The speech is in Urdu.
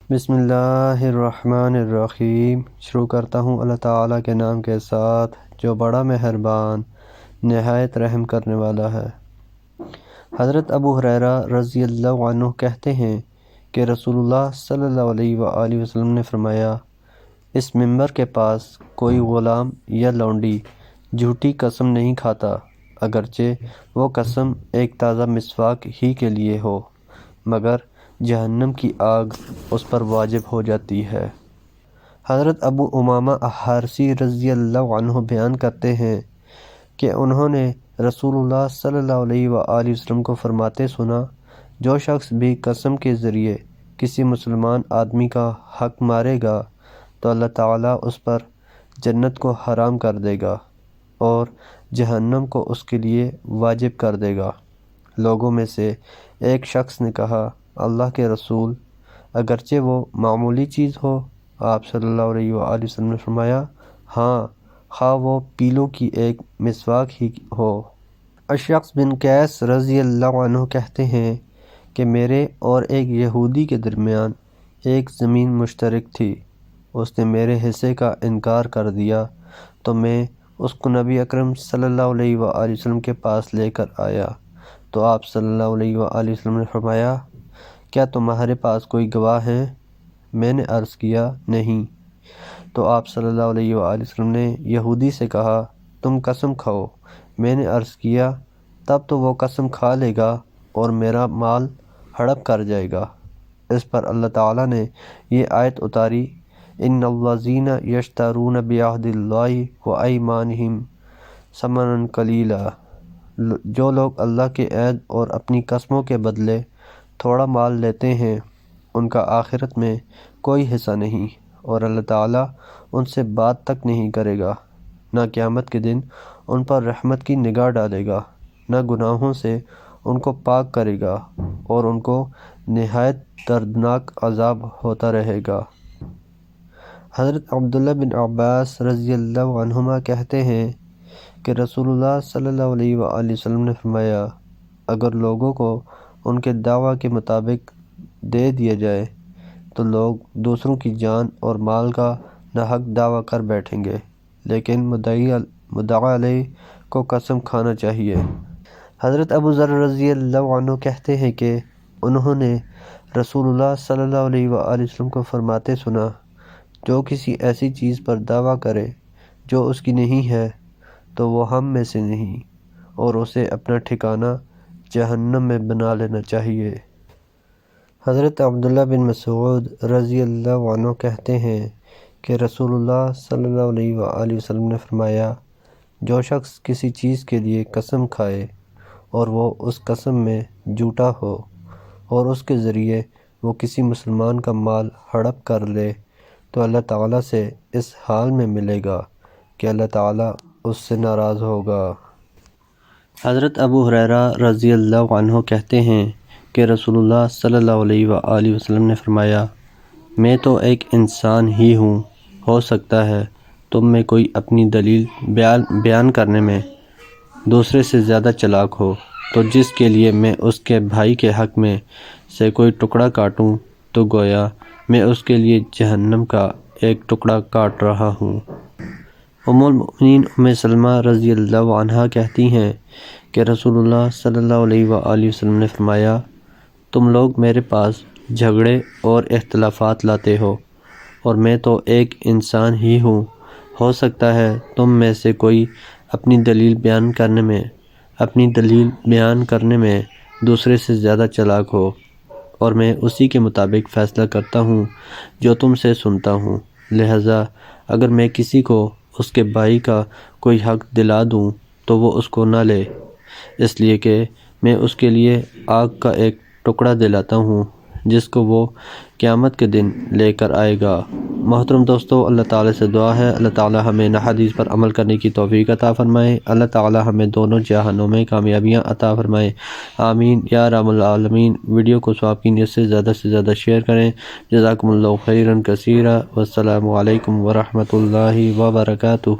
بسم اللہ الرحمن الرحیم۔ شروع کرتا ہوں اللہ تعالیٰ کے نام کے ساتھ جو بڑا مہربان نہایت رحم کرنے والا ہے۔ حضرت ابو ہریرہ رضی اللہ عنہ کہتے ہیں کہ رسول اللہ صلی اللہ علیہ وآلہ وسلم نے فرمایا، اس منبر کے پاس کوئی غلام یا لونڈی جھوٹی قسم نہیں کھاتا، اگرچہ وہ قسم ایک تازہ مسواک ہی کے لیے ہو، مگر جہنم کی آگ اس پر واجب ہو جاتی ہے۔ حضرت ابو امامہ حارثی رضی اللہ عنہ بیان کرتے ہیں کہ انہوں نے رسول اللہ صلی اللہ علیہ وآلہ وسلم کو فرماتے سنا، جو شخص بھی قسم کے ذریعے کسی مسلمان آدمی کا حق مارے گا تو اللہ تعالیٰ اس پر جنت کو حرام کر دے گا اور جہنم کو اس کے لیے واجب کر دے گا۔ لوگوں میں سے ایک شخص نے کہا، اللہ کے رسول، اگرچہ وہ معمولی چیز ہو؟ آپ صلی اللہ علیہ وآلہ وسلم نے فرمایا، ہاں، خواہ وہ پیلوں کی ایک مسواک ہی ہو۔ اشعث بن قیس رضی اللہ عنہ کہتے ہیں کہ میرے اور ایک یہودی کے درمیان ایک زمین مشترک تھی۔ اس نے میرے حصے کا انکار کر دیا تو میں اس کو نبی اکرم صلی اللہ علیہ وآلہ وسلم کے پاس لے کر آیا تو آپ صلی اللہ علیہ وآلہ وسلم نے فرمایا، کیا تمہارے پاس کوئی گواہ ہیں؟ میں نے عرض کیا، نہیں۔ تو آپ صلی اللہ علیہ وآلہ وسلم نے یہودی سے کہا، تم قسم کھاؤ۔ میں نے عرض کیا، تب تو وہ قسم کھا لے گا اور میرا مال ہڑپ کر جائے گا۔ اس پر اللہ تعالیٰ نے یہ آیت اتاری، ان الذین یشترون بعہد اللہ وایمانہم ثمنا قلیلا، جو لوگ اللہ کے عہد اور اپنی قسموں کے بدلے تھوڑا مال لیتے ہیں، ان کا آخرت میں کوئی حصہ نہیں، اور اللہ تعالیٰ ان سے بات تک نہیں کرے گا، نہ قیامت کے دن ان پر رحمت کی نگاہ ڈالے گا، نہ گناہوں سے ان کو پاک کرے گا، اور ان کو نہایت دردناک عذاب ہوتا رہے گا۔ حضرت عبداللہ بن عباس رضی اللہ عنہما کہتے ہیں کہ رسول اللہ صلی اللہ علیہ وآلہ وسلم نے فرمایا، اگر لوگوں کو ان کے دعویٰ کے مطابق دے دیا جائے تو لوگ دوسروں کی جان اور مال کا ناحق دعویٰ کر بیٹھیں گے، لیکن مدعی علیہ کو قسم کھانا چاہیے۔ حضرت ابو ذر رضی اللہ عنہ کہتے ہیں کہ انہوں نے رسول اللہ صلی اللہ علیہ وآلہ وسلم کو فرماتے سنا، جو کسی ایسی چیز پر دعویٰ کرے جو اس کی نہیں ہے تو وہ ہم میں سے نہیں، اور اسے اپنا ٹھکانہ جہنم میں بنا لینا چاہیے۔ حضرت عبداللہ بن مسعود رضی اللہ عنہ کہتے ہیں کہ رسول اللہ صلی اللہ علیہ وآلہ وسلم نے فرمایا، جو شخص کسی چیز کے لیے قسم کھائے اور وہ اس قسم میں جھوٹا ہو اور اس کے ذریعے وہ کسی مسلمان کا مال ہڑپ کر لے تو اللہ تعالیٰ سے اس حال میں ملے گا کہ اللہ تعالیٰ اس سے ناراض ہوگا۔ حضرت ابو ہریرہ رضی اللہ عنہ کہتے ہیں کہ رسول اللہ صلی اللہ علیہ وآلہ وسلم نے فرمایا، میں تو ایک انسان ہی ہوں، ہو سکتا ہے تم میں کوئی اپنی دلیل بیان کرنے میں دوسرے سے زیادہ چلاک ہو، تو جس کے لیے میں اس کے بھائی کے حق میں سے کوئی ٹکڑا کاٹوں تو گویا میں اس کے لیے جہنم کا ایک ٹکڑا کاٹ رہا ہوں۔ ام المؤمنین ام سلمہ رضی اللہ عنہا کہتی ہیں کہ رسول اللہ صلی اللہ علیہ وآلہ وسلم نے فرمایا، تم لوگ میرے پاس جھگڑے اور اختلافات لاتے ہو، اور میں تو ایک انسان ہی ہوں، ہو سکتا ہے تم میں سے کوئی اپنی دلیل بیان کرنے میں دوسرے سے زیادہ چلاک ہو، اور میں اسی کے مطابق فیصلہ کرتا ہوں جو تم سے سنتا ہوں، لہٰذا اگر میں کسی کو اس کے بھائی کا کوئی حق دلا دوں تو وہ اس کو نہ لے، اس لیے کہ میں اس کے لیے آگ کا ایک ٹکڑا دلاتا ہوں جس کو وہ قیامت کے دن لے کر آئے گا۔ محترم دوستو، اللہ تعالیٰ سے دعا ہے اللہ تعالیٰ ہمیں حدیث پر عمل کرنے کی توفیق عطا فرمائے، اللہ تعالیٰ ہمیں دونوں جہانوں میں کامیابیاں عطا فرمائے، آمین یا رب العالمین۔ ویڈیو کو ثواب کی نیت سے زیادہ شیئر کریں۔ جزاکم اللہ خیرا کثیرا، والسلام علیکم ورحمۃ اللہ وبرکاتہ۔